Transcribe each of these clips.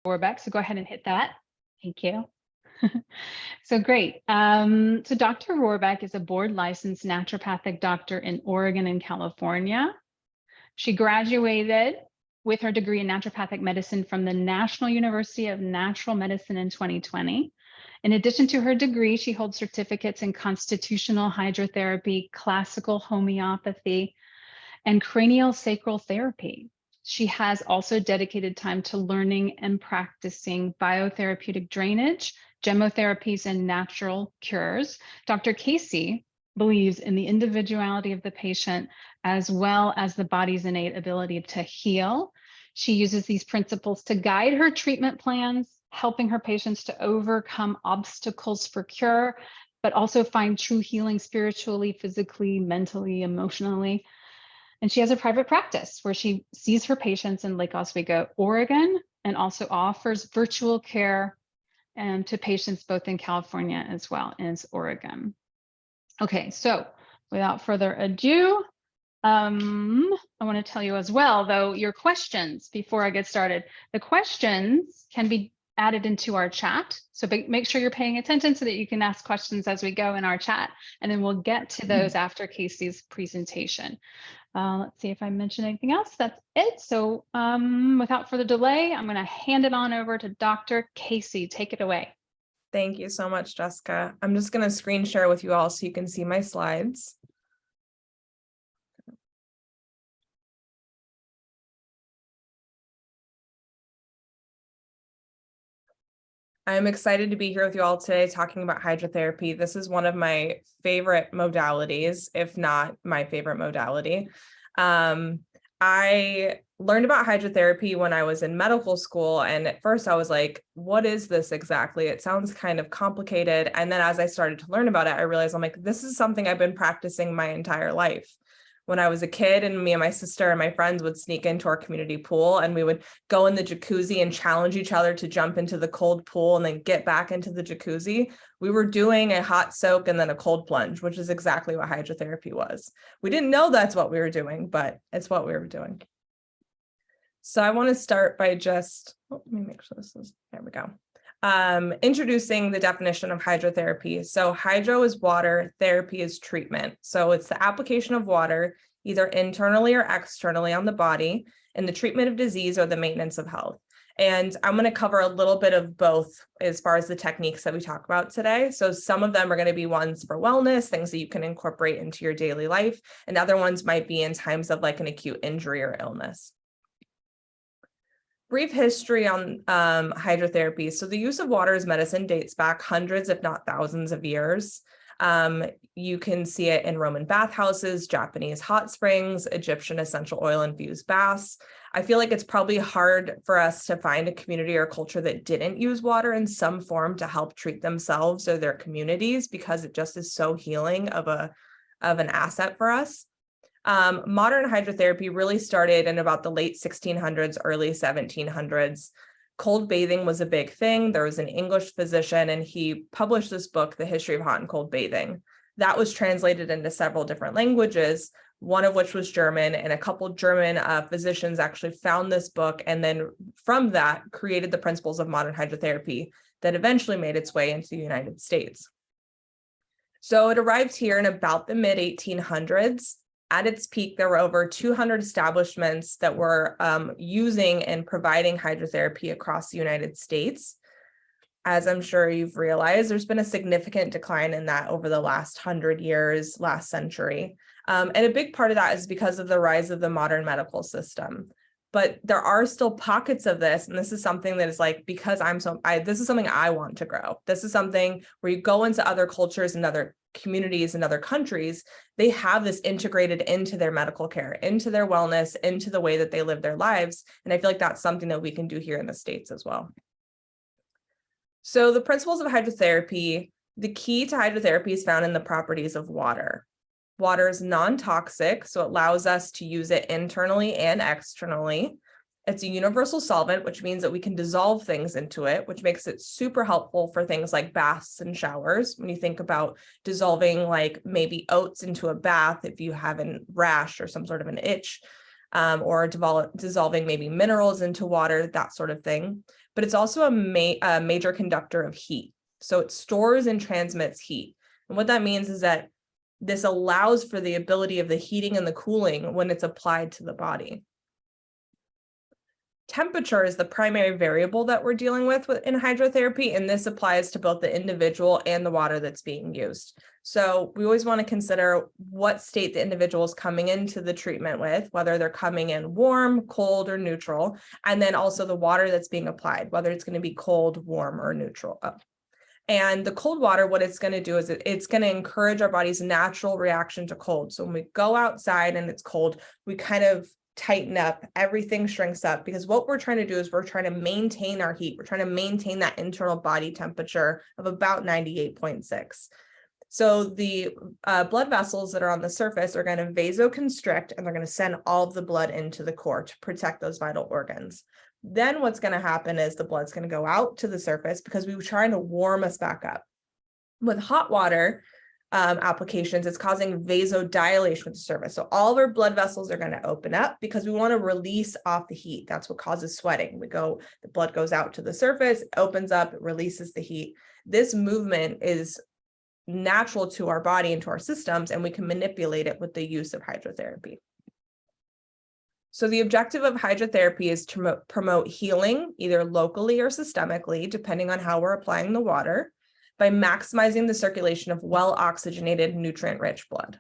Rohrbeck, so go ahead and hit that. Thank you. So great. So Dr. Rohrbeck is a board licensed naturopathic doctor in Oregon and California. She graduated with her degree in naturopathic medicine from the National University of Natural Medicine in 2020. In addition to her degree, she holds certificates in constitutional hydrotherapy, classical homeopathy, and cranial sacral therapy. She has also dedicated time to learning and practicing biotherapeutic drainage, chemotherapies, and natural cures. Dr. Casey believes in the individuality of the patient as well as the body's innate ability to heal. She uses these principles to guide her treatment plans, helping her patients to overcome obstacles for cure, but also find true healing spiritually, physically, mentally, emotionally. And she has a private practice where she sees her patients in Lake Oswego, Oregon, and also offers virtual care to patients both in California as well as Oregon. Okay, so without further ado, I want to tell you as well, though, your questions before I get started. The questions can be added into our chat. So make sure you're paying attention so that you can ask questions as we go in our chat. And then we'll get to those after Casey's presentation. Let's see if I mentioned anything else. That's it. So without further delay, I'm going to hand it on over to Dr. Casey. Take it away. Thank you so much, Jessica. I'm just going to screen share with you all so you can see my slides. I'm excited to be here with you all today talking about hydrotherapy. This is one of my favorite modalities, if not my favorite modality. I learned about hydrotherapy when I was in medical school. And at first I was like, what is this exactly? It sounds kind of complicated. And then as I started to learn about it, I realized I'm like, this is something I've been practicing my entire life. When I was a kid, and me and my sister and my friends would sneak into our community pool, and we would go in the jacuzzi and challenge each other to jump into the cold pool and then get back into the jacuzzi. We were doing a hot soak and then a cold plunge, which is exactly what hydrotherapy was. We didn't know that's what we were doing, but it's what we were doing. So I want to start by just, let me make sure this is, there we go. Introducing the definition of hydrotherapy. So hydro is water, therapy is treatment. So it's the application of water, either internally or externally on the body, in the treatment of disease or the maintenance of health. And I'm going to cover a little bit of both as far as the techniques that we talk about today. So some of them are going to be ones for wellness, things that you can incorporate into your daily life, and other ones might be in times of like an acute injury or illness. Brief history on hydrotherapy. So the use of water as medicine dates back hundreds, if not thousands of years. You can see it in Roman bathhouses, Japanese hot springs, Egyptian essential oil infused baths. I feel like it's probably hard for us to find a community or culture that didn't use water in some form to help treat themselves or their communities, because it just is so healing of an asset for us. Modern hydrotherapy really started in about the late 1600s, early 1700s. Cold bathing was a big thing. There was an English physician, and he published this book, The History of Hot and Cold Bathing. That was translated into several different languages, one of which was German, and a couple German physicians actually found this book, and then from that created the principles of modern hydrotherapy that eventually made its way into the United States. So it arrived here in about the mid-1800s. At its peak, there were over 200 establishments that were using and providing hydrotherapy across the United States. As I'm sure you've realized, there's been a significant decline in that over the last 100 years, last century. And a big part of that is because of the rise of the modern medical system. But there are still pockets of this, and this is something that is like, because this is something I want to grow. This is something where you go into other cultures and other communities and other countries, they have this integrated into their medical care, into their wellness, into the way that they live their lives. And I feel like that's something that we can do here in the States as well. So the principles of hydrotherapy, the key to hydrotherapy is found in the properties of water. Water is non-toxic, so it allows us to use it internally and externally. It's a universal solvent, which means that we can dissolve things into it, which makes it super helpful for things like baths and showers. When you think about dissolving like maybe oats into a bath, if you have a rash or some sort of an itch, or dissolving maybe minerals into water, that sort of thing. but it's also a major conductor of heat. So it stores and transmits heat. And what that means is that this allows for the ability of the heating and the cooling when it's applied to the body. Temperature is the primary variable that we're dealing with in hydrotherapy, and this applies to both the individual and the water that's being used. So we always want to consider what state the individual is coming into the treatment with, whether they're coming in warm, cold, or neutral, and then also the water that's being applied, whether it's going to be cold, warm, or neutral. And the cold water, what it's going to do is it's going to encourage our body's natural reaction to cold. So when we go outside and it's cold, we kind of tighten up, everything shrinks up, because what we're trying to do is we're trying to maintain our heat. We're trying to maintain that internal body temperature of about 98.6. So the blood vessels that are on the surface are going to vasoconstrict, and they're going to send all of the blood into the core to protect those vital organs. Then what's going to happen is the blood's going to go out to the surface because we were trying to warm us back up. With hot water applications, it's causing vasodilation at the surface. So all of our blood vessels are going to open up because we want to release off the heat. That's what causes sweating. The blood goes out to the surface, opens up, it releases the heat. This movement is natural to our body and to our systems, and we can manipulate it with the use of hydrotherapy. So the objective of hydrotherapy is to promote healing, either locally or systemically, depending on how we're applying the water, by maximizing the circulation of well-oxygenated, nutrient-rich blood.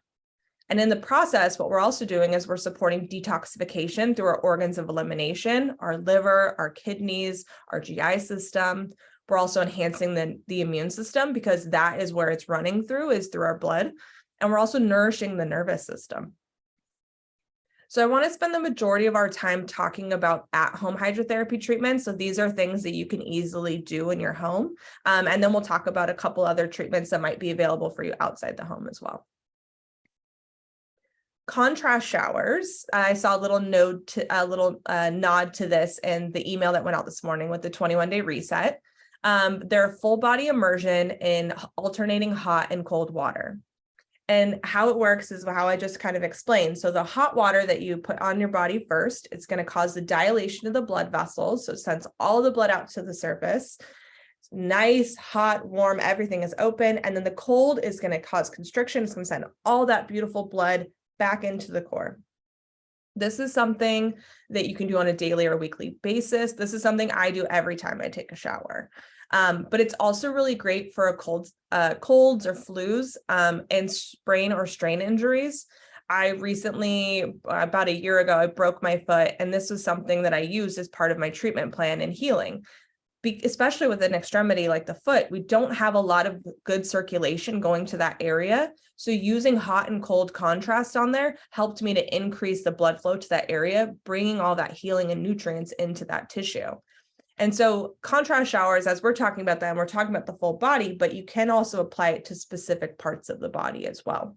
And in the process, what we're also doing is we're supporting detoxification through our organs of elimination, our liver, our kidneys, our GI system. We're also enhancing the immune system, because that is where it's running through, is through our blood. And we're also nourishing the nervous system. So I want to spend the majority of our time talking about at-home hydrotherapy treatments. So these are things that you can easily do in your home. And then we'll talk about a couple other treatments that might be available for you outside the home as well. Contrast showers. I saw a little nod to this in the email that went out this morning with the 21-day reset. They're full body immersion in alternating hot and cold water. And how it works is how I just kind of explained. So the hot water that you put on your body first, it's going to cause the dilation of the blood vessels. So it sends all the blood out to the surface. It's nice, hot, warm, everything is open. And then the cold is going to cause constriction. It's going to send all that beautiful blood back into the core. This is something that you can do on a daily or weekly basis. This is something I do every time I take a shower. But it's also really great for colds or flus and sprain or strain injuries. I recently, about a year ago, I broke my foot, and this was something that I used as part of my treatment plan in healing. Especially with an extremity like the foot, we don't have a lot of good circulation going to that area. So using hot and cold contrast on there helped me to increase the blood flow to that area, bringing all that healing and nutrients into that tissue. And so contrast showers, as we're talking about them, we're talking about the full body, but you can also apply it to specific parts of the body as well.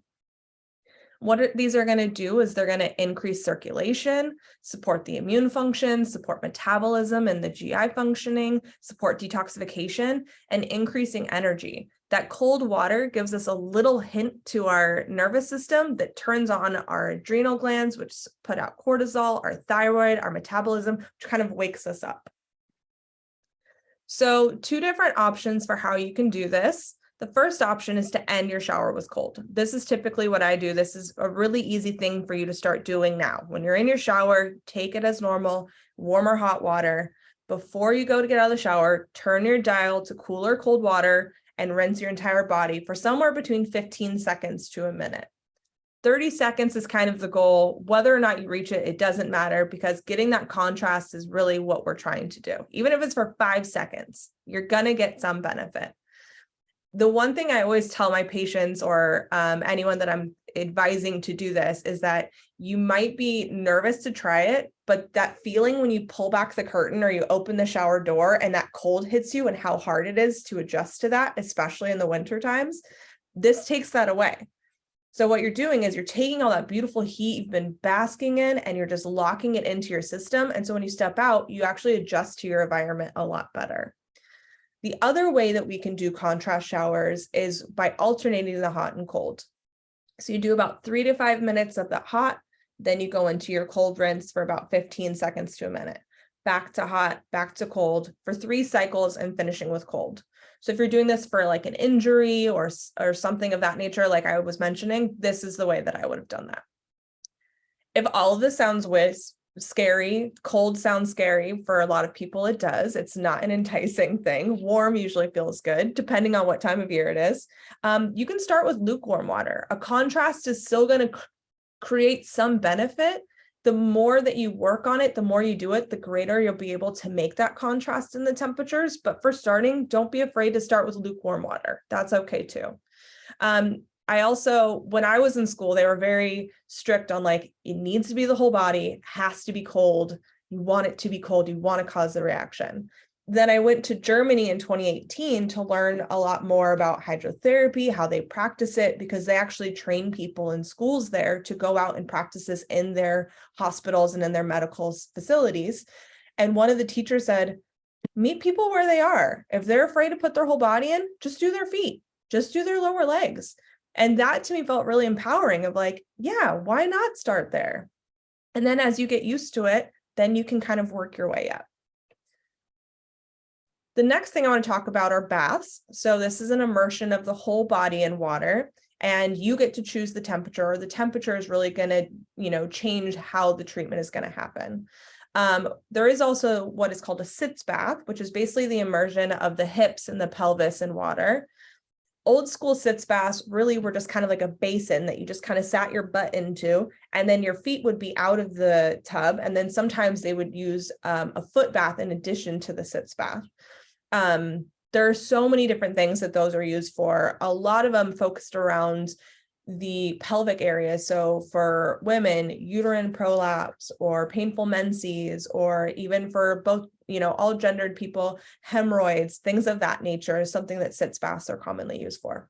What these are going to do is they're going to increase circulation, support the immune function, support metabolism and the GI functioning, support detoxification, and increasing energy. That cold water gives us a little hint to our nervous system that turns on our adrenal glands, which put out cortisol, our thyroid, our metabolism, which kind of wakes us up. So 2 different options for how you can do this. The first option is to end your shower with cold. This is typically what I do. This is a really easy thing for you to start doing now. When you're in your shower, take it as normal, warm or hot water. Before you go to get out of the shower, turn your dial to cool or cold water and rinse your entire body for somewhere between 15 seconds to a minute. 30 seconds is kind of the goal. Whether or not you reach it, it doesn't matter, because getting that contrast is really what we're trying to do. Even if it's for 5 seconds, you're going to get some benefit. The one thing I always tell my patients or anyone that I'm advising to do this is that you might be nervous to try it, but that feeling when you pull back the curtain or you open the shower door and that cold hits you and how hard it is to adjust to that, especially in the winter times, this takes that away. So what you're doing is you're taking all that beautiful heat you've been basking in and you're just locking it into your system. And so when you step out, you actually adjust to your environment a lot better. The other way that we can do contrast showers is by alternating the hot and cold. So you do about 3 to 5 minutes of that hot, then you go into your cold rinse for about 15 seconds to a minute. back to hot, back to cold for 3 cycles and finishing with cold. So if you're doing this for like an injury or something of that nature, like I was mentioning, this is the way that I would have done that. If all of this sounds scary, cold sounds scary for a lot of people, it does. It's not an enticing thing. Warm usually feels good, depending on what time of year it is. You can start with lukewarm water. A contrast is still going to create some benefit. The more that you work on it, the more you do it, the greater you'll be able to make that contrast in the temperatures. But for starting, don't be afraid to start with lukewarm water. That's okay too. I also, when I was in school, they were very strict on like, it needs to be the whole body, has to be cold. You want it to be cold. You want to cause the reaction. Then I went to Germany in 2018 to learn a lot more about hydrotherapy, how they practice it, because they actually train people in schools there to go out and practice this in their hospitals and in their medical facilities. And one of the teachers said, meet people where they are. If they're afraid to put their whole body in, just do their feet, just do their lower legs. And that to me felt really empowering of like, yeah, why not start there? And then as you get used to it, then you can kind of work your way up. The next thing I want to talk about are baths. So this is an immersion of the whole body in water, and you get to choose the temperature. The temperature is really going to, change how the treatment is going to happen. There is also what is called a sitz bath, which is basically the immersion of the hips and the pelvis in water. Old school sitz baths really were just kind of like a basin that you just kind of sat your butt into, and then your feet would be out of the tub. And then sometimes they would use a foot bath in addition to the sitz bath. There are so many different things that those are used for. A lot of them focused around the pelvic area. So for women, uterine prolapse or painful menses, or even for both, all gendered people, hemorrhoids, things of that nature is something that sitz baths are commonly used for.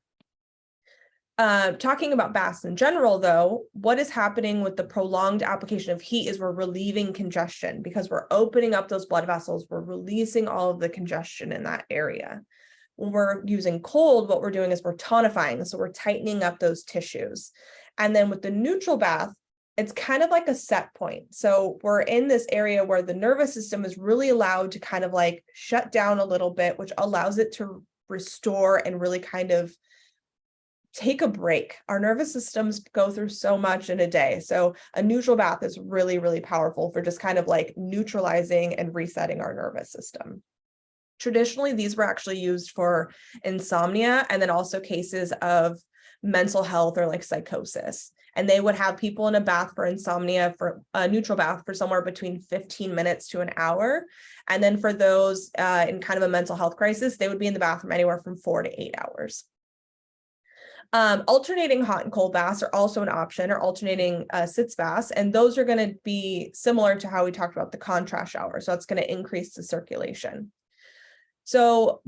Talking about baths in general, though, what is happening with the prolonged application of heat is we're relieving congestion because we're opening up those blood vessels. We're releasing all of the congestion in that area. When we're using cold, what we're doing is we're tonifying. So we're tightening up those tissues. And then with the neutral bath, it's kind of like a set point. So we're in this area where the nervous system is really allowed to kind of like shut down a little bit, which allows it to restore and really kind of take a break. Our nervous systems go through so much in a day. So a neutral bath is really, really powerful for just kind of like neutralizing and resetting our nervous system. Traditionally, these were actually used for insomnia and then also cases of mental health or like psychosis. And they would have people in a bath for insomnia, for a neutral bath for somewhere between 15 minutes to an hour. And then for those in kind of a mental health crisis, they would be in the bathroom anywhere from 4 to 8 hours. Alternating hot and cold baths are also an option, or alternating sitz baths. And those are going to be similar to how we talked about the contrast shower. So it's going to increase the circulation. So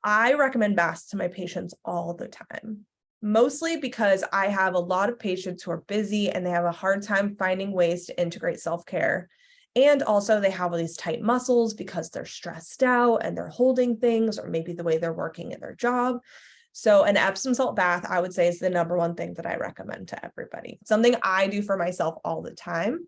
I recommend baths to my patients all the time, mostly because I have a lot of patients who are busy and they have a hard time finding ways to integrate self-care. And also they have all these tight muscles because they're stressed out and they're holding things, or maybe the way they're working in their job. So an Epsom salt bath, I would say, is the number one thing that I recommend to everybody. Something I do for myself all the time.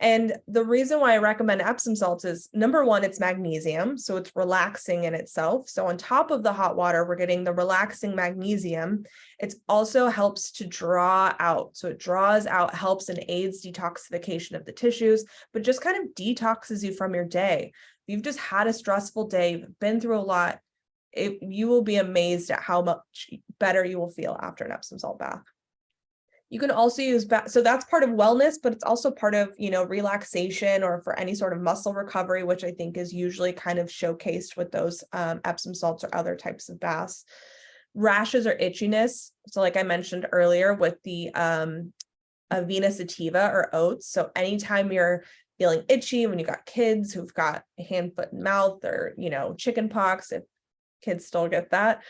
And the reason why I recommend Epsom salts is, number one, it's magnesium, so it's relaxing in itself. So on top of the hot water, we're getting the relaxing magnesium. It also helps to draw out. So it draws out, helps and aids detoxification of the tissues, but just kind of detoxes you from your day. If you've just had a stressful day, you've been through a lot, you will be amazed at how much better you will feel after an Epsom salt bath. You can also use so that's part of wellness, but it's also part of, relaxation, or for any sort of muscle recovery, which I think is usually kind of showcased with those Epsom salts or other types of baths. Rashes or itchiness. So like I mentioned earlier with the avena sativa or oats. So anytime you're feeling itchy, when you've got kids who've got hand, foot, and mouth, or, chicken pox, if kids still get that,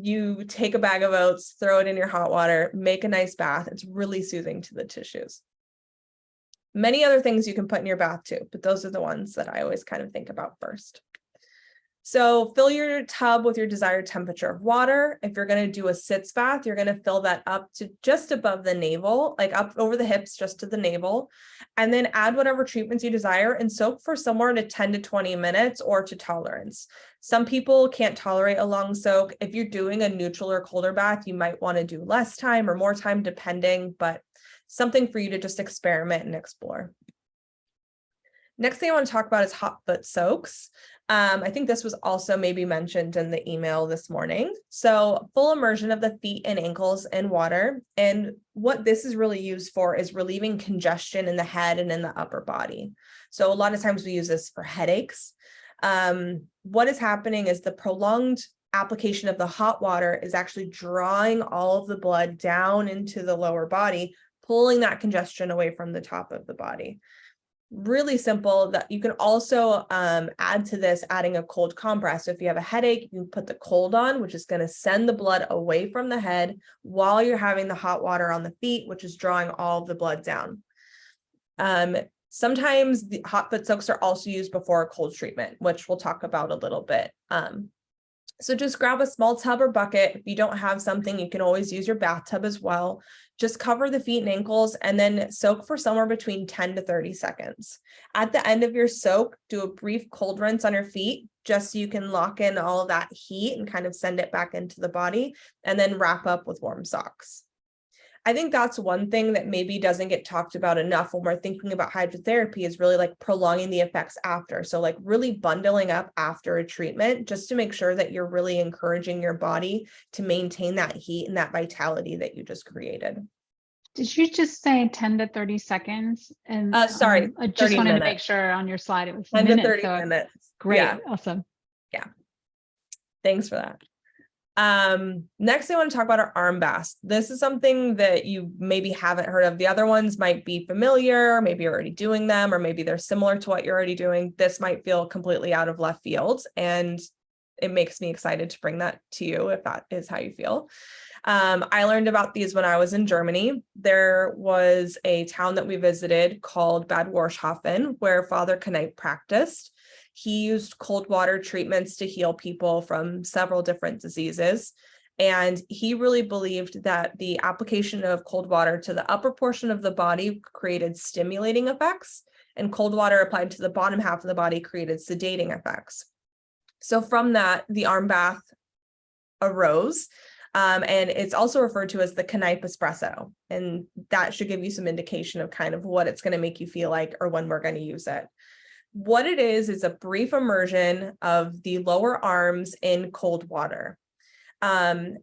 you take a bag of oats, throw it in your hot water, make a nice bath. It's really soothing to the tissues. Many other things you can put in your bath too, but those are the ones that I always kind of think about first. So fill your tub with your desired temperature of water. If you're going to do a sitz bath, you're going to fill that up to just above the navel, like up over the hips, just to the navel, and then add whatever treatments you desire and soak for somewhere to 10 to 20 minutes or to tolerance. Some people can't tolerate a long soak. If you're doing a neutral or colder bath, you might want to do less time or more time depending, but something for you to just experiment and explore. Next thing I want to talk about is hot foot soaks. I think this was also maybe mentioned in the email this morning. So full immersion of the feet and ankles in water. And what this is really used for is relieving congestion in the head and in the upper body. So a lot of times we use this for headaches. What is happening is the prolonged application of the hot water is actually drawing all of the blood down into the lower body, pulling that congestion away from the top of the body. Really simple. That you can also add to this, adding a cold compress. So if you have a headache, you can put the cold on, which is going to send the blood away from the head while you're having the hot water on the feet, which is drawing all of the blood down. Sometimes the hot foot soaks are also used before a cold treatment, which we'll talk about a little bit. So just grab a small tub or bucket. If you don't have something, you can always use your bathtub as well. Just cover the feet and ankles and then soak for somewhere between 10 to 30 seconds. At the end of your soak, do a brief cold rinse on your feet, just so you can lock in all of that heat and kind of send it back into the body, and then wrap up with warm socks. I think that's one thing that maybe doesn't get talked about enough when we're thinking about hydrotherapy, is really like prolonging the effects after. So like really bundling up after a treatment, just to make sure that you're really encouraging your body to maintain that heat and that vitality that you just created. Did you just say 10 to 30 seconds? And Sorry, I just 30 wanted minutes. to make sure on your slide it was 10 minutes. to 30 so minutes. Great. Yeah. Awesome. Yeah. Thanks for that. Next, I want to talk about our arm baths. This is something that you maybe haven't heard of. The other ones might be familiar, maybe you're already doing them, or maybe they're similar to what you're already doing. This might feel completely out of left field, and it makes me excited to bring that to you if that is how you feel. I learned about these when I was in Germany. There was a town that we visited called Bad Warschhofen, where Father Knipe practiced. He used cold water treatments to heal people from several different diseases. And he really believed that the application of cold water to the upper portion of the body created stimulating effects, and cold water applied to the bottom half of the body created sedating effects. So from that, the arm bath arose. And it's also referred to as the Knipe espresso. And that should give you some indication of kind of what it's going to make you feel like, or when we're going to use it. What it is a brief immersion of the lower arms in cold water. And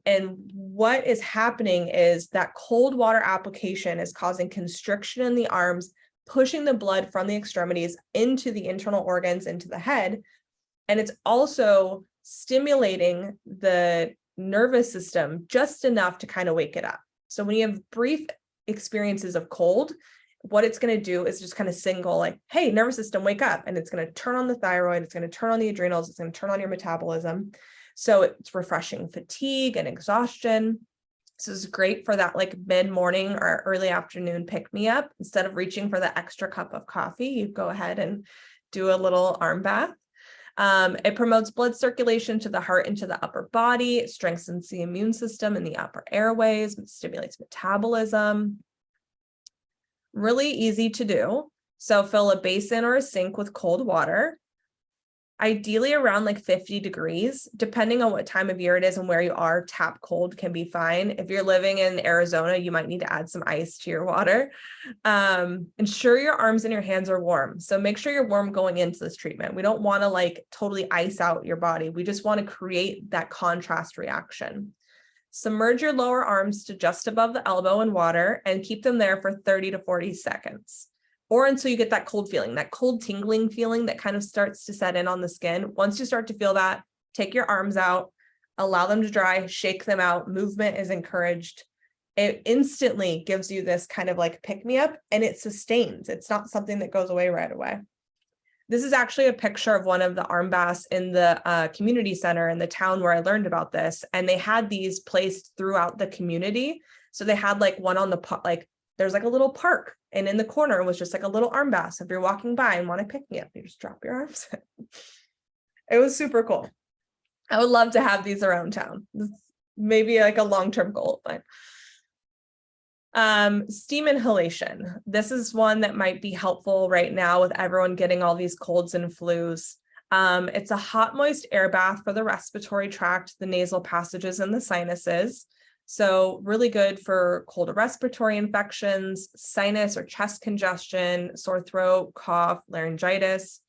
what is happening is that cold water application is causing constriction in the arms, pushing the blood from the extremities into the internal organs, into the head. And it's also stimulating the nervous system just enough to kind of wake it up. So when you have brief experiences of cold, what it's going to do is just kind of signal like, hey, nervous system, wake up. And it's going to turn on the thyroid. It's going to turn on the adrenals. It's going to turn on your metabolism. So it's refreshing fatigue and exhaustion. So it's great for that like mid-morning or early afternoon pick-me-up. Instead of reaching for the extra cup of coffee, you go ahead and do a little arm bath. It promotes blood circulation to the heart and to the upper body. It strengthens the immune system in the upper airways. It stimulates metabolism. Really easy to do. So fill a basin or a sink with cold water, ideally around like 50 degrees, depending on what time of year it is and where you are. Tap cold can be fine. If you're living in Arizona, you might need to add some ice to your water. Ensure your arms and your hands are warm. So make sure you're warm going into this treatment. We don't want to like totally ice out your body. We just want to create that contrast reaction. Submerge your lower arms to just above the elbow in water and keep them there for 30 to 40 seconds, or until you get that cold feeling, that cold tingling feeling that kind of starts to set in on the skin. Once you start to feel that, take your arms out, allow them to dry, shake them out. Movement is encouraged. It instantly gives you this kind of like pick me up, and it sustains. It's not something that goes away right away. This is actually a picture of one of the arm baths in the community center in the town where I learned about this. And they had these placed throughout the community. So they had like one on the, like there's like a little park, and in the corner was just like a little arm bath. So if you're walking by and want to pick me up, you just drop your arms in. It was super cool. I would love to have these around town. Maybe like a long-term goal of mine. Steam inhalation. This is one that might be helpful right now with everyone getting all these colds and flus. It's a hot, moist air bath for the respiratory tract, the nasal passages, and the sinuses. So really good for cold or respiratory infections, sinus or chest congestion, sore throat, cough, laryngitis.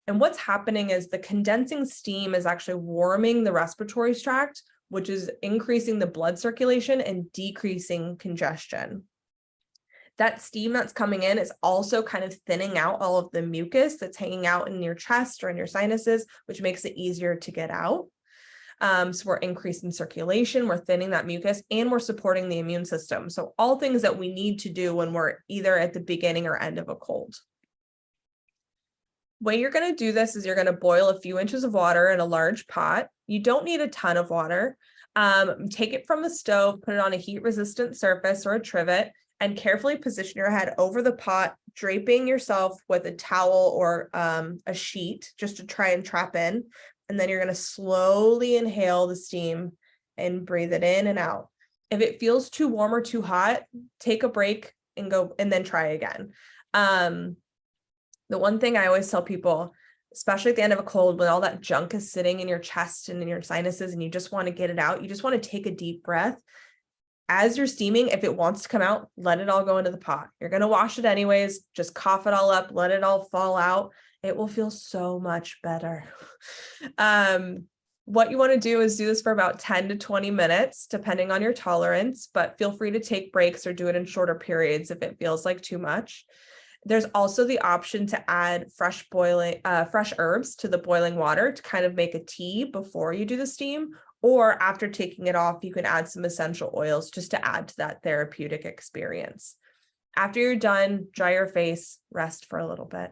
And what's happening is the condensing steam is actually warming the respiratory tract, which is increasing the blood circulation and decreasing congestion. That steam that's coming in is also kind of thinning out all of the mucus that's hanging out in your chest or in your sinuses, which makes it easier to get out. So we're increasing circulation, we're thinning that mucus, and we're supporting the immune system. So all things that we need to do when we're either at the beginning or end of a cold. Way you're going to do this is you're going to boil a few inches of water in a large pot. You don't need a ton of water. Take it from the stove, put it on a heat-resistant surface or a trivet, and carefully position your head over the pot, draping yourself with a towel or a sheet just to try and trap in. And then you're going to slowly inhale the steam and breathe it in and out. If it feels too warm or too hot, take a break and go, and then try again. The one thing I always tell people, especially at the end of a cold, when all that junk is sitting in your chest and in your sinuses and you just want to get it out, you just want to take a deep breath. As you're steaming, if it wants to come out, let it all go into the pot. You're going to wash it anyways. Just cough it all up, let it all fall out. It will feel so much better. What you want to do is do this for about 10 to 20 minutes, depending on your tolerance, but feel free to take breaks or do it in shorter periods if it feels like too much. There's also the option to add fresh herbs to the boiling water to kind of make a tea before you do the steam, or after taking it off, you can add some essential oils just to add to that therapeutic experience. After you're done, dry your face, rest for a little bit.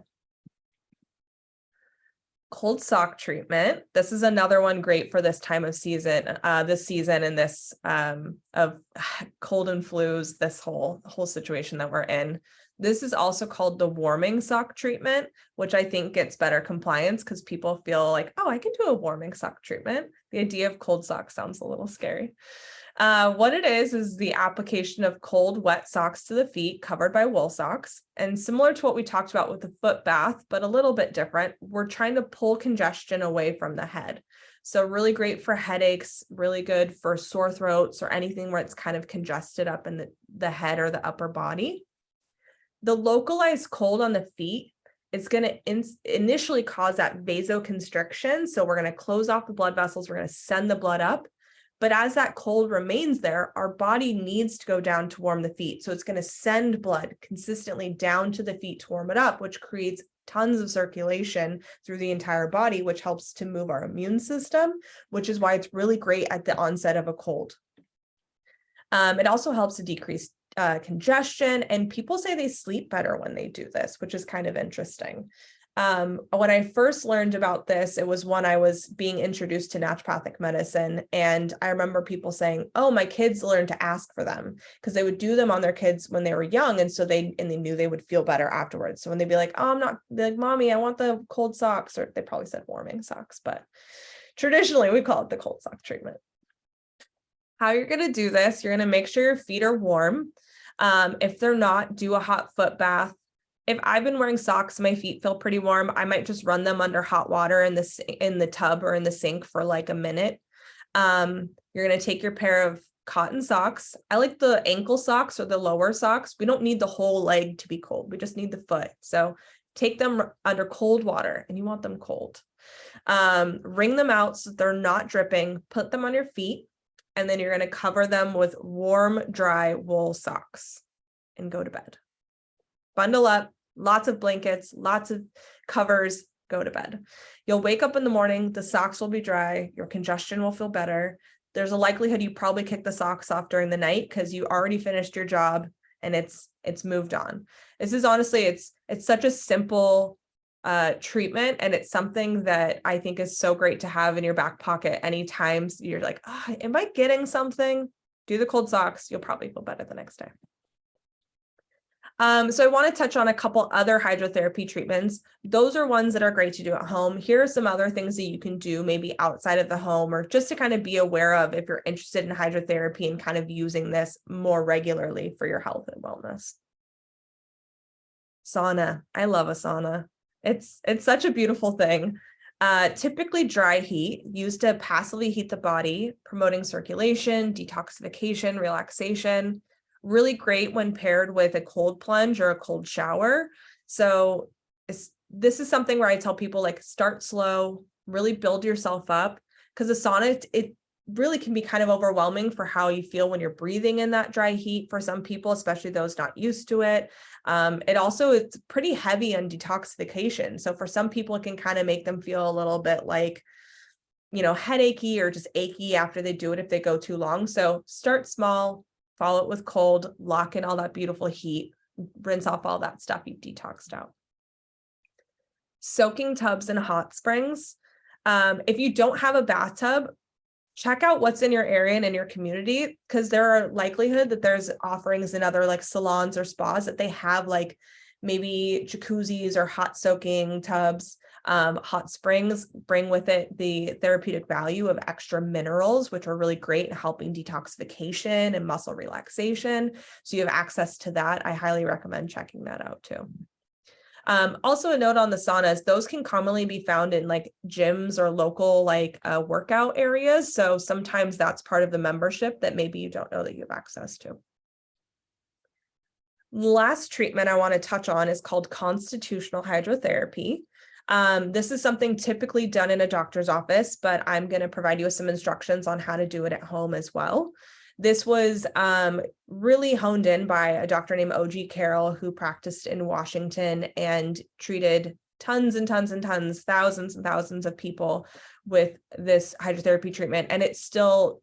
Cold sock treatment. This is another one great for this time of season, this season and this of cold and flus, this whole situation that we're in. This is also called the warming sock treatment, which I think gets better compliance because people feel like, oh, I can do a warming sock treatment. The idea of cold socks sounds a little scary. What it is the application of cold, wet socks to the feet covered by wool socks. And similar to what we talked about with the foot bath, but a little bit different, we're trying to pull congestion away from the head. So really great for headaches, really good for sore throats or anything where it's kind of congested up in the head or the upper body. The localized cold on the feet is going to initially cause that vasoconstriction. So we're going to close off the blood vessels. We're going to send the blood up. But as that cold remains there, our body needs to go down to warm the feet. So it's going to send blood consistently down to the feet to warm it up, which creates tons of circulation through the entire body, which helps to move our immune system, which is why it's really great at the onset of a cold. It also helps to decrease congestion, and people say they sleep better when they do this, which is kind of interesting. When I first learned about this, it was when I was being introduced to naturopathic medicine. And I remember people saying, oh, my kids learned to ask for them because they would do them on their kids when they were young. And so they knew they would feel better afterwards. So when they'd be like, oh, they're like, mommy, I want the cold socks, or they probably said warming socks, but traditionally we call it the cold sock treatment. How you're going to do this, you're going to make sure your feet are warm. If they're not, do a hot foot bath. If I've been wearing socks, my feet feel pretty warm, I might just run them under hot water in the tub or in the sink for like a minute. You're going to take your pair of cotton socks. I like the ankle socks or the lower socks. We don't need the whole leg to be cold. We just need the foot. So take them under cold water, and you want them cold. Wring them out so they're not dripping. Put them on your feet, and then you're going to cover them with warm, dry wool socks and go to bed. Bundle up. Lots of blankets, lots of covers, go to bed. You'll wake up in the morning, the socks will be dry, your congestion will feel better. There's a likelihood you probably kicked the socks off during the night because you already finished your job and it's moved on. This is honestly, it's such a simple treatment, and it's something that I think is so great to have in your back pocket. Anytime you're like, oh, am I getting something? Do the cold socks, you'll probably feel better the next day. So I want to touch on a couple other hydrotherapy treatments. Those are ones that are great to do at home. Here are some other things that you can do maybe outside of the home, or just to kind of be aware of if you're interested in hydrotherapy and kind of using this more regularly for your health and wellness. Sauna. I love a sauna. It's such a beautiful thing. Typically dry heat used to passively heat the body, promoting circulation, detoxification, relaxation. Really great when paired with a cold plunge or a cold shower. So this is something where I tell people, like, start slow, really build yourself up, because the sauna, it really can be kind of overwhelming for how you feel when you're breathing in that dry heat for some people, especially those not used to it. It's pretty heavy on detoxification. So for some people, it can kind of make them feel a little bit like, headachy or just achy after they do it if they go too long. So start small, follow it with cold, lock in all that beautiful heat, rinse off all that stuff you've detoxed out. Soaking tubs and hot springs. If you don't have a bathtub, check out what's in your area and in your community, because there are likelihood that there's offerings in other like salons or spas that they have like maybe jacuzzis or hot soaking tubs. Hot springs bring with it the therapeutic value of extra minerals, which are really great in helping detoxification and muscle relaxation. So you have access to that. I highly recommend checking that out too. Also a note on the saunas, those can commonly be found in like gyms or local like workout areas. So sometimes that's part of the membership that maybe you don't know that you have access to. Last treatment I want to touch on is called constitutional hydrotherapy. This is something typically done in a doctor's office, but I'm going to provide you with some instructions on how to do it at home as well. This was really honed in by a doctor named O.G. Carroll, who practiced in Washington and treated tons and tons and tons, thousands and thousands of people with this hydrotherapy treatment. And it's still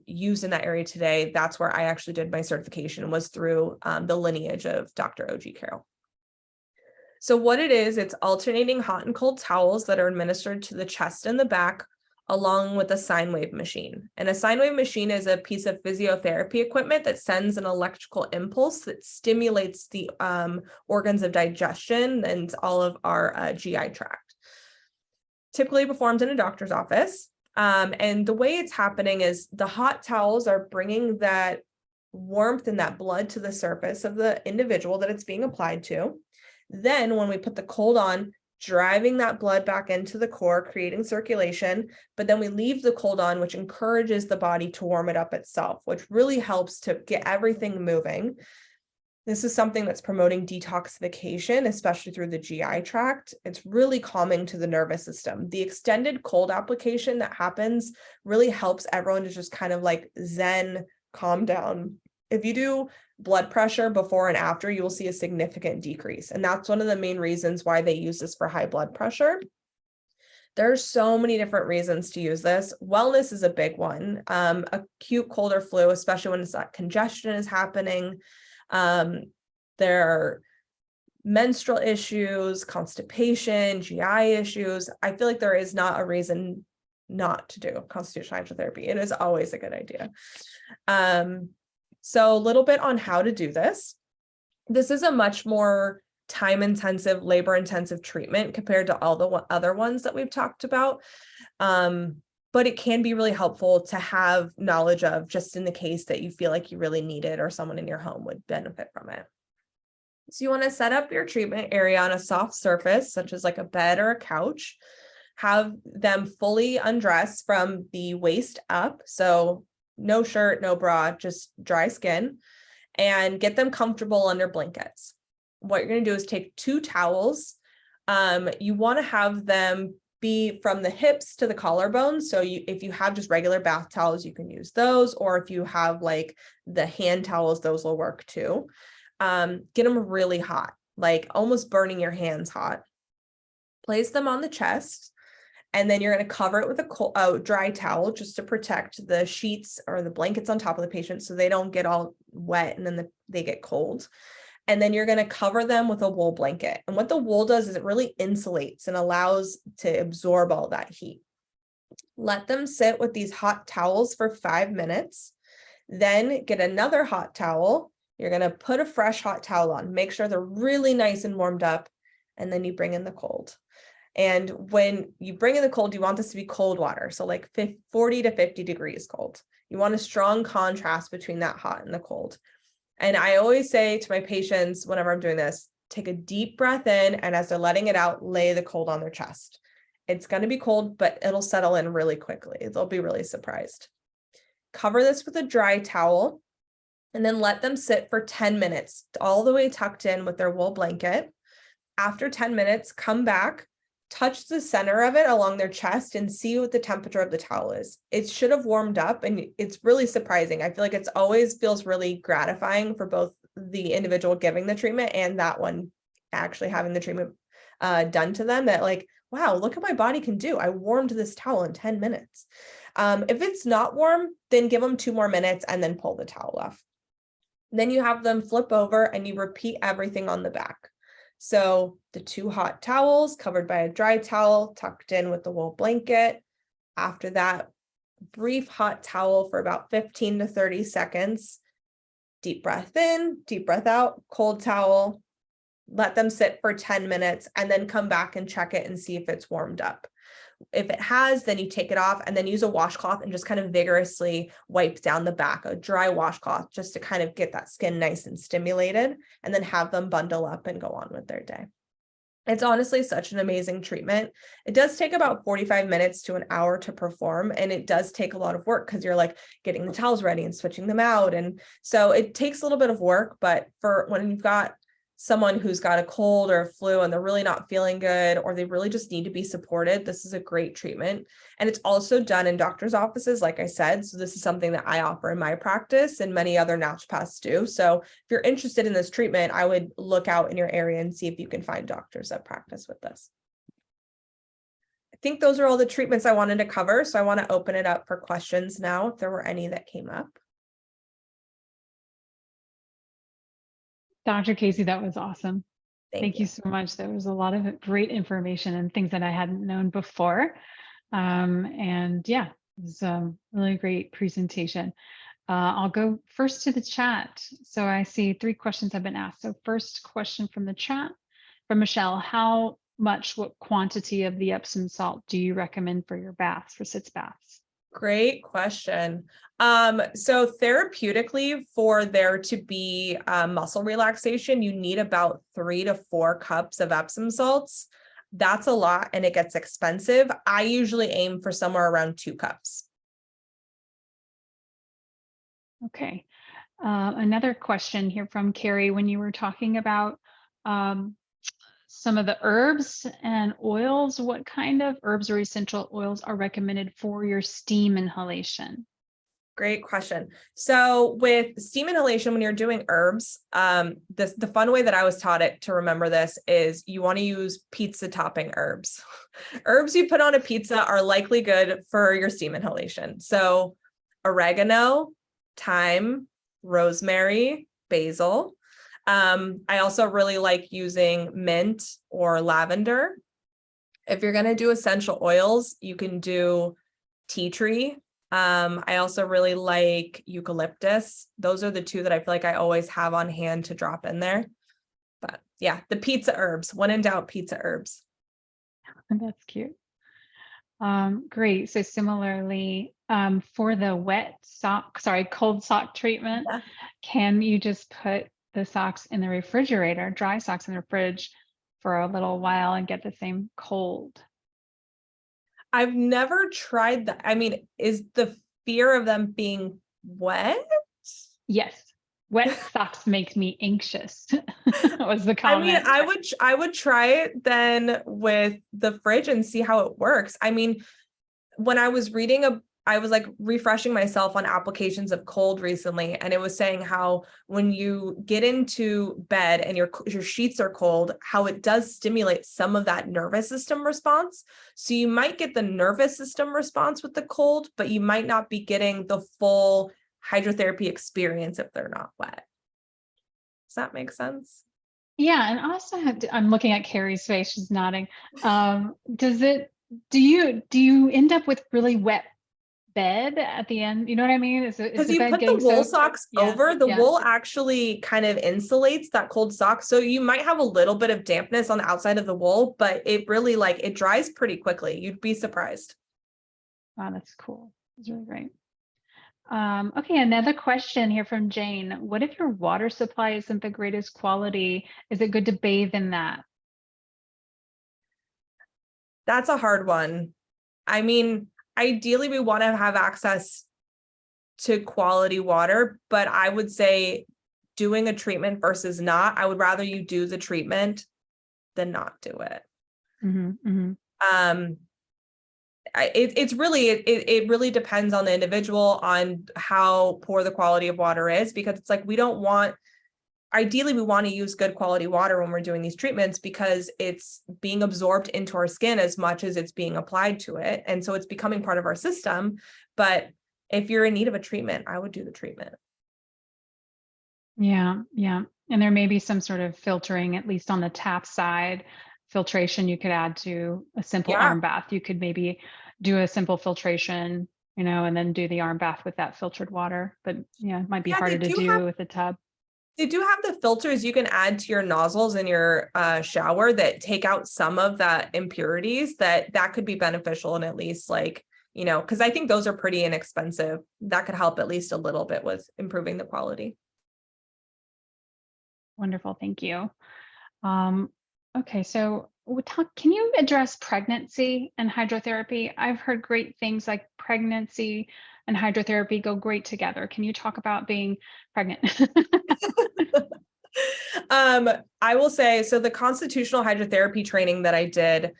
used in that area today. That's where I actually did my certification, was through the lineage of Dr. O.G. Carroll. So what it is, it's alternating hot and cold towels that are administered to the chest and the back, along with a sine wave machine. And a sine wave machine is a piece of physiotherapy equipment that sends an electrical impulse that stimulates the organs of digestion and all of our GI tract. Typically performed in a doctor's office. And the way it's happening is the hot towels are bringing that warmth and that blood to the surface of the individual that it's being applied to. Then when we put the cold on, driving that blood back into the core, creating circulation, but then we leave the cold on, which encourages the body to warm it up itself, which really helps to get everything moving. This is something that's promoting detoxification, especially through the GI tract. It's really calming to the nervous system. The extended cold application that happens really helps everyone to just kind of like zen, calm down. If you do blood pressure before and after, you will see a significant decrease. And that's one of the main reasons why they use this for high blood pressure. There's so many different reasons to use this. Wellness is a big one. Acute cold or flu, especially when it's that congestion is happening. There are menstrual issues, constipation, GI issues. I feel like there is not a reason not to do constitutional hydrotherapy. It is always a good idea. So a little bit on how to do this. This is a much more time-intensive, labor-intensive treatment compared to all the other ones that we've talked about. But it can be really helpful to have knowledge of, just in the case that you feel like you really need it or someone in your home would benefit from it. So you want to set up your treatment area on a soft surface, such as like a bed or a couch. Have them fully undress from the waist up. So no shirt, no bra, just dry skin, and get them comfortable under blankets. What you're going to do is take 2 towels. You want to have them be from the hips to the collarbone. So if you have just regular bath towels, you can use those. Or if you have like the hand towels, those will work too. Get them really hot, like almost burning your hands hot. Place them on the chest. And then you're going to cover it with a dry towel just to protect the sheets or the blankets on top of the patient so they don't get all wet and then they get cold. And then you're going to cover them with a wool blanket. And what the wool does is it really insulates and allows to absorb all that heat. Let them sit with these hot towels for 5 minutes. Then get another hot towel. You're going to put a fresh hot towel on, make sure they're really nice and warmed up, and then you bring in the cold. And when you bring in the cold, you want this to be cold water. So like 40 to 50 degrees cold. You want a strong contrast between that hot and the cold. And I always say to my patients, whenever I'm doing this, take a deep breath in, and as they're letting it out, lay the cold on their chest. It's going to be cold, but it'll settle in really quickly. They'll be really surprised. Cover this with a dry towel, and then let them sit for 10 minutes, all the way tucked in with their wool blanket. After 10 minutes, come back, touch the center of it along their chest, and see what the temperature of the towel is. It should have warmed up, and it's really surprising. I feel like it's always feels really gratifying for both the individual giving the treatment and that one actually having the treatment done to them, that like, wow, look what my body can do. I warmed this towel in 10 minutes. If it's not warm, then give them 2 more minutes and then pull the towel off. Then you have them flip over and you repeat everything on the back. So the 2 hot towels covered by a dry towel, tucked in with the wool blanket. After that, brief hot towel for about 15 to 30 seconds. Deep breath in, deep breath out, cold towel. Let them sit for 10 minutes and then come back and check it and see if it's warmed up. If it has, then you take it off and then use a washcloth and just kind of vigorously wipe down the back, a dry washcloth, just to kind of get that skin nice and stimulated, and then have them bundle up and go on with their day. It's honestly such an amazing treatment. It does take about 45 minutes to an hour to perform, and it does take a lot of work because you're like getting the towels ready and switching them out. And so it takes a little bit of work, but for when you've got someone who's got a cold or a flu and they're really not feeling good, or they really just need to be supported, this is a great treatment. And it's also done in doctors' offices, like I said. So this is something that I offer in my practice and many other naturopaths do. So if you're interested in this treatment, I would look out in your area and see if you can find doctors that practice with this. I think those are all the treatments I wanted to cover. So I want to open it up for questions now, if there were any that came up. Dr. Casey, that was awesome. Thank you you so much. There was a lot of great information and things that I hadn't known before. And yeah, it was a really great presentation. I'll go first to the chat. So I see 3 questions have been asked. So first question from the chat from Michelle: how much, what quantity of the Epsom salt do you recommend for your baths, for sitz baths? Great question. So therapeutically, for there to be muscle relaxation, you need about 3 to 4 cups of Epsom salts. That's a lot and it gets expensive. I usually aim for somewhere around 2 cups. Okay. Another question here from Carrie: when you were talking about some of the herbs and oils, what kind of herbs or essential oils are recommended for your steam inhalation? Great question. So with steam inhalation, when you're doing herbs, the fun way that I was taught it to remember this is you want to use pizza topping herbs. Herbs you put on a pizza are likely good for your steam inhalation. So oregano, thyme, rosemary, basil. I also really like using mint or lavender. If you're going to do essential oils, you can do tea tree. I also really like eucalyptus. Those are the 2 that I feel like I always have on hand to drop in there. But yeah, the pizza herbs, when in doubt, pizza herbs. That's cute. Great. So similarly, for the cold sock treatment, Yeah. can you just put the socks in the refrigerator, dry socks in the fridge for a little while and get the same cold? I've never tried that. I mean, is the fear of them being wet? Yes. Wet socks make me anxious, was the I mean, comment. I would try it then with the fridge and see how it works. I mean, when I was I was like refreshing myself on applications of cold recently, and it was saying how when you get into bed and your sheets are cold, how it does stimulate some of that nervous system response. So you might get the nervous system response with the cold, but you might not be getting the full hydrotherapy experience if they're not wet. Does that make sense? Yeah, and also I'm looking at Carrie's face, she's nodding. Do you end up with really wet bed at the end? You know what I mean? Is Because the you bed put the getting wool soaked? socks Yeah, over, the yeah. wool actually kind of insulates that cold sock. So you might have a little bit of dampness on the outside of the wool, but it really like it dries pretty quickly. You'd be surprised. Wow, that's cool. That's really great. Okay, another question here from Jane. What if your water supply isn't the greatest quality? Is it good to bathe in that? That's a hard one. I mean, ideally we want to have access to quality water, but I would say doing a treatment versus not, I would rather you do the treatment than not do it. Um, it's really it really depends on the individual on how poor the quality of water is, because it's like we don't want, ideally we want to use good quality water when we're doing these treatments because it's being absorbed into our skin as much as it's being applied to it, and so it's becoming part of our system. But if you're in need of a treatment, I would do the treatment. Yeah, yeah. And there may be some sort of filtering, at least on the tap side, filtration you could add to a simple Yeah, arm bath. You could maybe do a simple filtration, and then do the arm bath with that filtered water. But yeah, it might be yeah, harder to do with a tub. they do have the filters you can add to your nozzles in your shower that take out some of the impurities that could be beneficial, and at least like, because I think those are pretty inexpensive. That could help at least a little bit with improving the quality. Wonderful, thank you. Um, okay, so can you address pregnancy and hydrotherapy? I've heard great things like pregnancy and hydrotherapy go great together. Can you talk about being pregnant? I will say, so the constitutional hydrotherapy training that I did,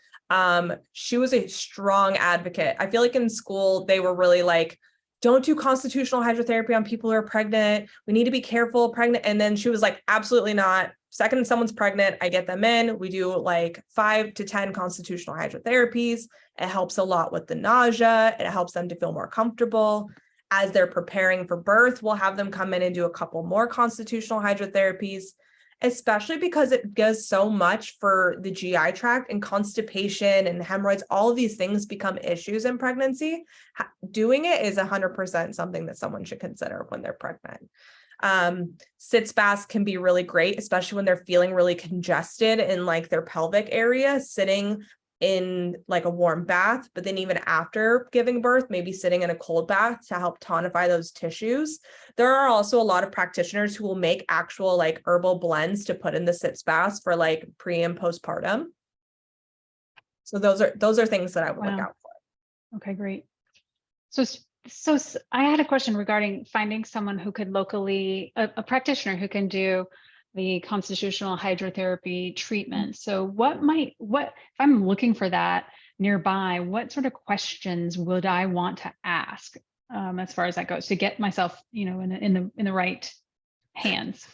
she was a strong advocate. I feel like in school, they were really like, don't do constitutional hydrotherapy on people who are pregnant. We need to be careful pregnant. And then she was like, absolutely not. Second someone's pregnant, I get them in. We do like 5 to 10 constitutional hydrotherapies. It helps a lot with the nausea. It helps them to feel more comfortable. As they're preparing for birth, we'll have them come in and do a couple more constitutional hydrotherapies, especially because it does so much for the GI tract, and constipation and hemorrhoids. All of these things become issues in pregnancy. Doing it is 100% something that someone should consider when they're pregnant. Sitz baths can be really great, especially when they're feeling really congested in like their pelvic area, sitting in like a warm bath, but then even after giving birth, maybe sitting in a cold bath to help tonify those tissues. There are also a lot of practitioners who will make actual like herbal blends to put in the sitz baths for like pre and postpartum. So those are things that I would look Wow. out for. Okay, great. So, I had a question regarding finding someone who could locally, a practitioner who can do the constitutional hydrotherapy treatment. So if I'm looking for that nearby, what sort of questions would I want to ask as far as that goes to get myself, in the right hands?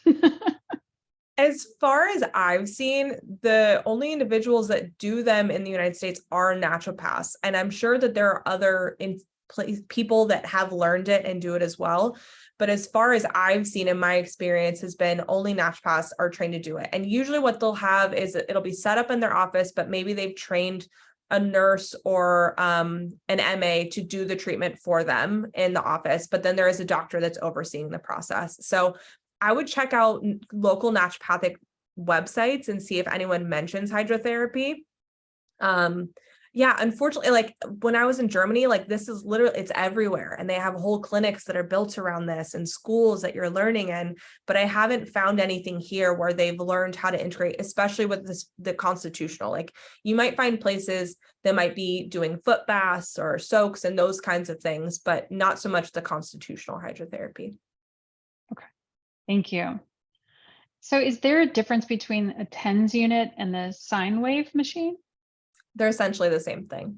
As far as I've seen, the only individuals that do them in the United States are naturopaths. And I'm sure that there are other people that have learned it and do it as well. But as far as I've seen in my experience has been only naturopaths are trained to do it. And usually what they'll have is it'll be set up in their office, but maybe they've trained a nurse or an MA to do the treatment for them in the office. But then there is a doctor that's overseeing the process. So I would check out local naturopathic websites and see if anyone mentions hydrotherapy. Yeah, unfortunately, like when I was in Germany, like this is literally, it's everywhere. And they have whole clinics that are built around this and schools that you're learning in. But I haven't found anything here where they've learned how to integrate, especially with the constitutional. Like you might find places that might be doing foot baths or soaks and those kinds of things, but not so much the constitutional hydrotherapy. Okay, thank you. So is there a difference between a TENS unit and the sine wave machine? They're essentially the same thing.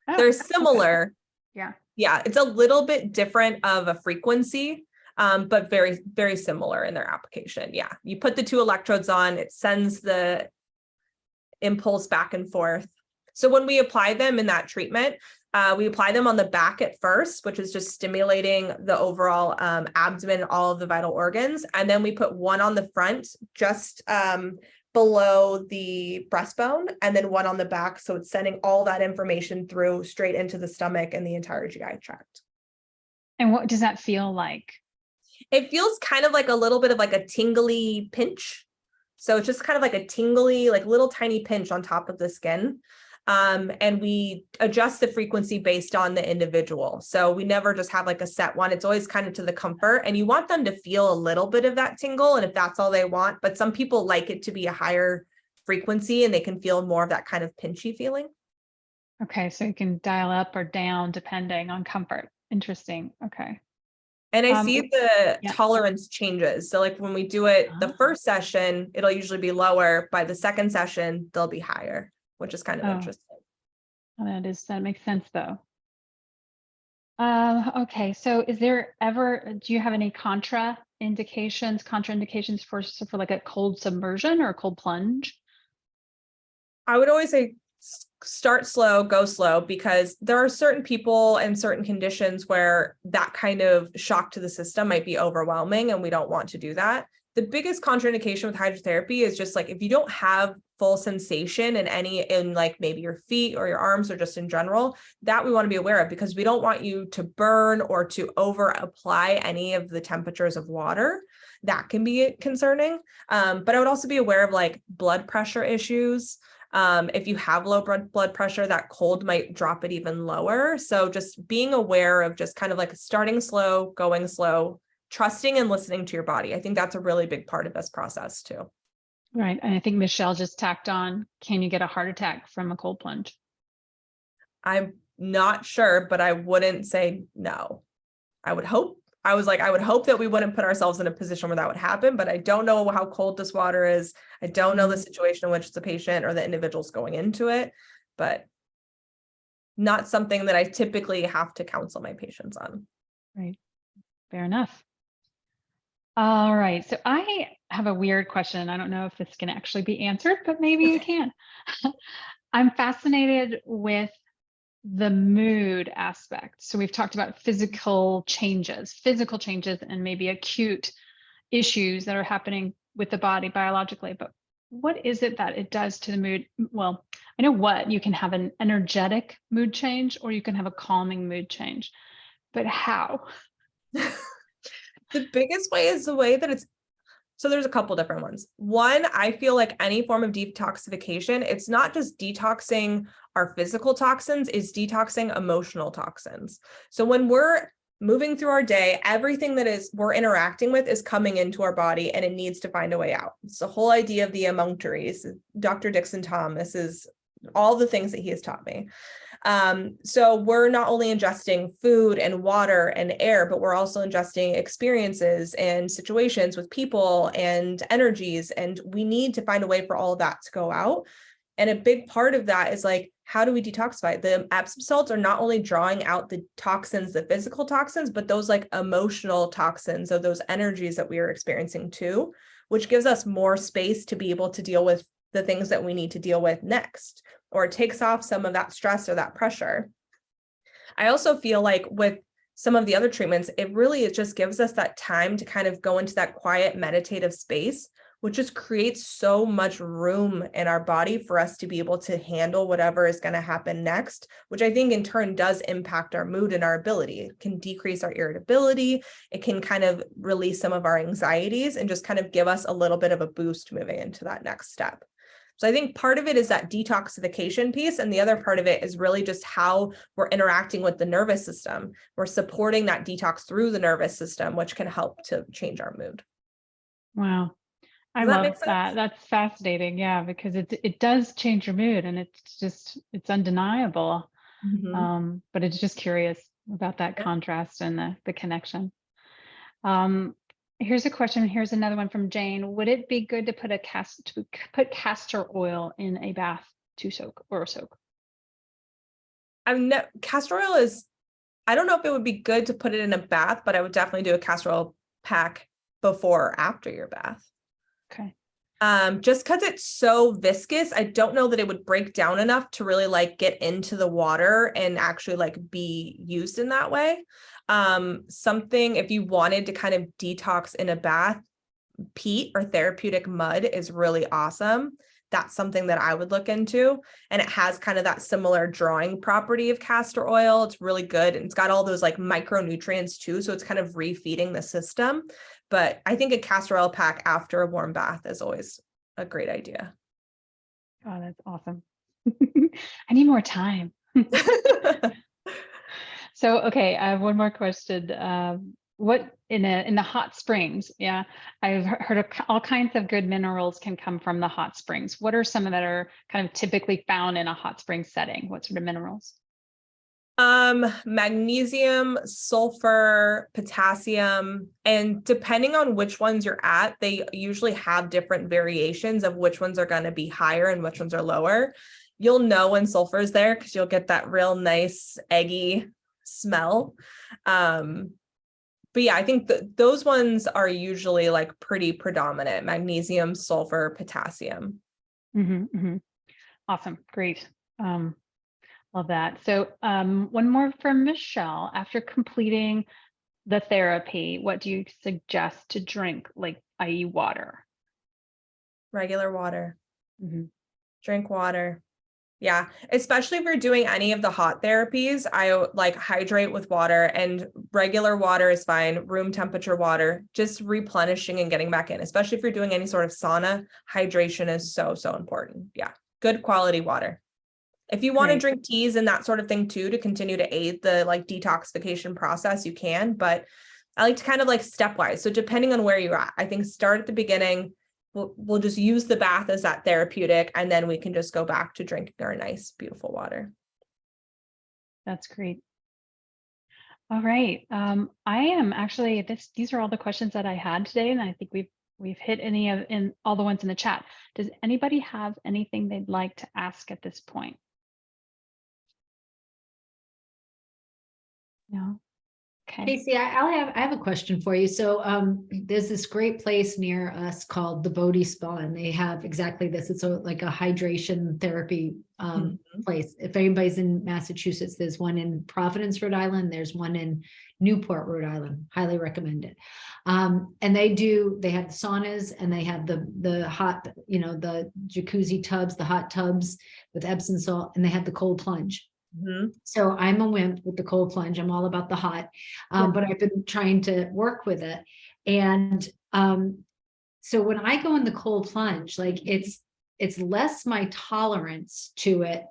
Oh, They're okay. similar. Yeah. Yeah, it's a little bit different of a frequency, but very, very similar in their application. Yeah, you put the 2 electrodes on, it sends the impulse back and forth. So when we apply them in that treatment, we apply them on the back at first, which is just stimulating the overall abdomen, all of the vital organs. And then we put one on the front, just below the breastbone and then one on the back. So it's sending all that information through straight into the stomach and the entire GI tract. And what does that feel like? It feels kind of like a little bit of like a tingly pinch. So it's just kind of like a tingly, like little tiny pinch on top of the skin. And we adjust the frequency based on the individual. So we never just have like a set one. It's always kind of to the comfort, and you want them to feel a little bit of that tingle. And if that's all they want, but some people like it to be a higher frequency and they can feel more of that kind of pinchy feeling. Okay. So you can dial up or down depending on comfort. Interesting. Okay. And I see the yeah. tolerance changes. So like when we do it the first session, it'll usually be lower. By the second session, they'll be higher, which is kind of interesting. That makes sense though. Okay. So do you have any contraindications for like a cold submersion or a cold plunge? I would always say start slow, go slow, because there are certain people and certain conditions where that kind of shock to the system might be overwhelming, and we don't want to do that. The biggest contraindication with hydrotherapy is just like if you don't have full sensation in like maybe your feet or your arms or just in general, that we want to be aware of, because we don't want you to burn or to over apply any of the temperatures of water. That can be concerning. But I would also be aware of like blood pressure issues. If you have low blood pressure, that cold might drop it even lower. So just being aware of just kind of like starting slow, going slow, trusting and listening to your body. I think that's a really big part of this process too. Right. And I think Michelle just tacked on, can you get a heart attack from a cold plunge? I'm not sure, but I wouldn't say no. I would hope that we wouldn't put ourselves in a position where that would happen, but I don't know how cold this water is. I don't know the situation in which the patient or the individual's going into it, but not something that I typically have to counsel my patients on. Right. Fair enough. All right. So I have a weird question. I don't know if this can actually be answered, but maybe it can. I'm fascinated with the mood aspect. So we've talked about physical changes, and maybe acute issues that are happening with the body biologically. But what is it that it does to the mood? Well, I know what you can have an energetic mood change, or you can have a calming mood change, but how? The biggest way is the way that so there's a couple different ones. One, I feel like any form of detoxification, it's not just detoxing our physical toxins, it's detoxing emotional toxins. So when we're moving through our day, everything that we're interacting with is coming into our body and it needs to find a way out. It's the whole idea of the emunctories. Dr. Dixon Thomas is all the things that he has taught me. So we're not only ingesting food and water and air, but we're also ingesting experiences and situations with people and energies. And we need to find a way for all of that to go out. And a big part of that is like, how do we detoxify? The Epsom salts are not only drawing out the toxins, the physical toxins, but those like emotional toxins of those energies that we are experiencing too, which gives us more space to be able to deal with the things that we need to deal with next, or it takes off some of that stress or that pressure. I also feel like with some of the other treatments, it just gives us that time to kind of go into that quiet meditative space, which just creates so much room in our body for us to be able to handle whatever is going to happen next, which I think in turn does impact our mood and our ability. It can decrease our irritability. It can kind of release some of our anxieties and just kind of give us a little bit of a boost moving into that next step. So I think part of it is that detoxification piece. And the other part of it is really just how we're interacting with the nervous system. We're supporting that detox through the nervous system, which can help to change our mood. Wow. I love that. That's fascinating. Yeah, because it does change your mood, and it's undeniable. Mm-hmm. But it's just curious about that contrast and the connection. Here's a question. Here's another one from Jane. Would it be good to put castor oil in a bath to soak? Castor oil is, I don't know if it would be good to put it in a bath, but I would definitely do a castor oil pack before or after your bath. Okay. Just because it's so viscous, I don't know that it would break down enough to really like get into the water and actually like be used in that way. Something if you wanted to kind of detox in a bath, peat or therapeutic mud is really awesome. That's something that I would look into. And it has kind of that similar drawing property of castor oil. It's really good. And it's got all those like micronutrients too. So it's kind of refeeding the system. But I think a castor oil pack after a warm bath is always a great idea. Oh, that's awesome. I need more time. So, okay, I have one more question. What in the hot springs? Yeah, I've heard of all kinds of good minerals can come from the hot springs. What are some that are kind of typically found in a hot spring setting? What sort of minerals? Magnesium, sulfur, potassium, and depending on which ones you're at, they usually have different variations of which ones are going to be higher and which ones are lower. You'll know when sulfur is there because you'll get that real nice eggy smell. But yeah, I think those ones are usually like pretty predominant: magnesium, sulfur, potassium. Awesome, great. Love that. So one more from Michelle. After completing the therapy, what do you suggest to drink, like i.e. water? Regular water. Drink water. Yeah, especially if you're doing any of the hot therapies, I like hydrate with water, and regular water is fine. Room temperature water, just replenishing and getting back in, especially if you're doing any sort of sauna, hydration is so, so important. Yeah, good quality water. If you want to drink teas and that sort of thing too, to continue to aid the like detoxification process, you can, but I like to kind of like stepwise. So depending on where you're at, I think start at the beginning. We'll just use the bath as that therapeutic, and then we can just go back to drinking our nice, beautiful water. That's great. All right. I am actually these are all the questions that I had today, and I think we've hit in all the ones in the chat. Does anybody have anything they'd like to ask at this point? No. Okay. Casey, I have a question for you. So there's this great place near us called the Bodhi Spa, and they have exactly this. It's like a hydration therapy place. If anybody's in Massachusetts, there's one in Providence, Rhode Island. There's one in Newport, Rhode Island. Highly recommend it. And they have saunas, and they have the hot, the jacuzzi tubs, the hot tubs with Epsom salt, and they have the cold plunge. So I'm a wimp with the cold plunge. I'm all about the hot, but I've been trying to work with it. And so when I go in the cold plunge, like it's less my tolerance to it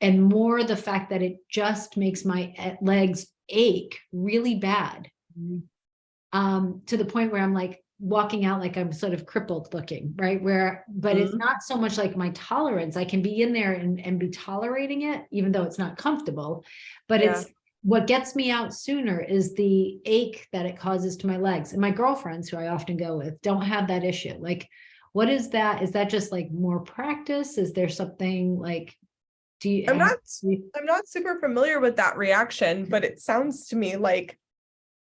and more the fact that it just makes my legs ache really bad, to the point where I'm like walking out like I'm sort of crippled looking, right? But it's not so much like my tolerance. I can be in there and be tolerating it, even though it's not comfortable. But it's what gets me out sooner is the ache that it causes to my legs. And my girlfriends, who I often go with, don't have that issue. Like, what is that? Is that just like more practice? Is there something like, I'm not super familiar with that reaction, but it sounds to me like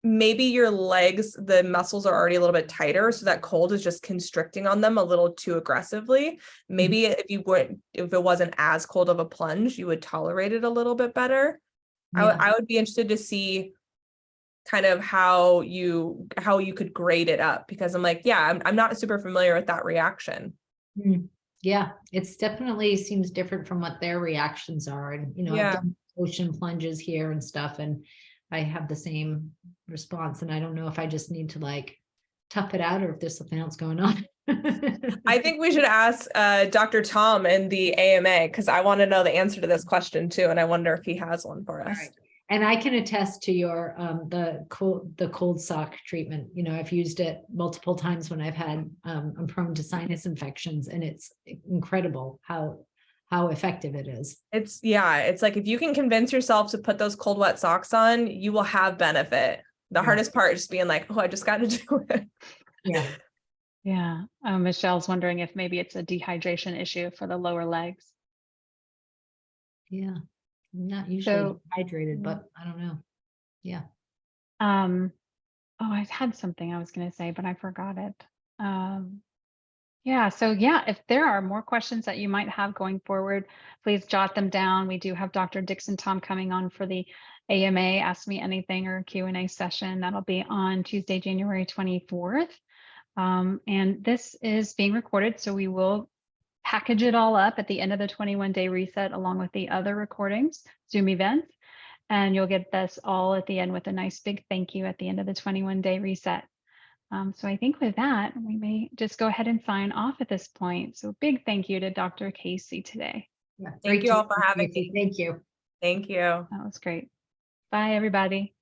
maybe your legs, the muscles are already a little bit tighter, so that cold is just constricting on them a little too aggressively. Maybe if it wasn't as cold of a plunge, you would tolerate it a little bit better. I would be interested to see kind of how you could grade it up, because I'm like, I'm not super familiar with that reaction. Yeah, it's definitely seems different from what their reactions are. And, I've done ocean plunges here and stuff, and I have the same response. And I don't know if I just need to like tough it out or if there's something else going on. I think we should ask Dr. Tom in the AMA, because I want to know the answer to this question too. And I wonder if he has one for us. Right. And I can attest to your the cold sock treatment. I've used it multiple times when I've had I'm prone to sinus infections, and it's incredible how effective it is. It's like if you can convince yourself to put those cold, wet socks on, you will have benefit. The hardest part is just being like, oh, I just got to do it. Yeah. Michelle's wondering if maybe it's a dehydration issue for the lower legs. Yeah. I'm not usually hydrated, but I don't know. Yeah. Oh, I had something I was going to say, but I forgot it. If there are more questions that you might have going forward, please jot them down. We do have Dr. Dixon Tom coming on for the AMA Ask Me Anything or Q&A session. That'll be on Tuesday, January 24th. And this is being recorded, so we will package it all up at the end of the 21-day reset along with the other recordings, Zoom events. And you'll get this all at the end with a nice big thank you at the end of the 21-day reset. So I think with that, we may just go ahead and sign off at this point. So big thank you to Dr. Casey today. Yeah, Thank great you to all for meet having you. me. Thank you. Thank you. That was great. Bye, everybody.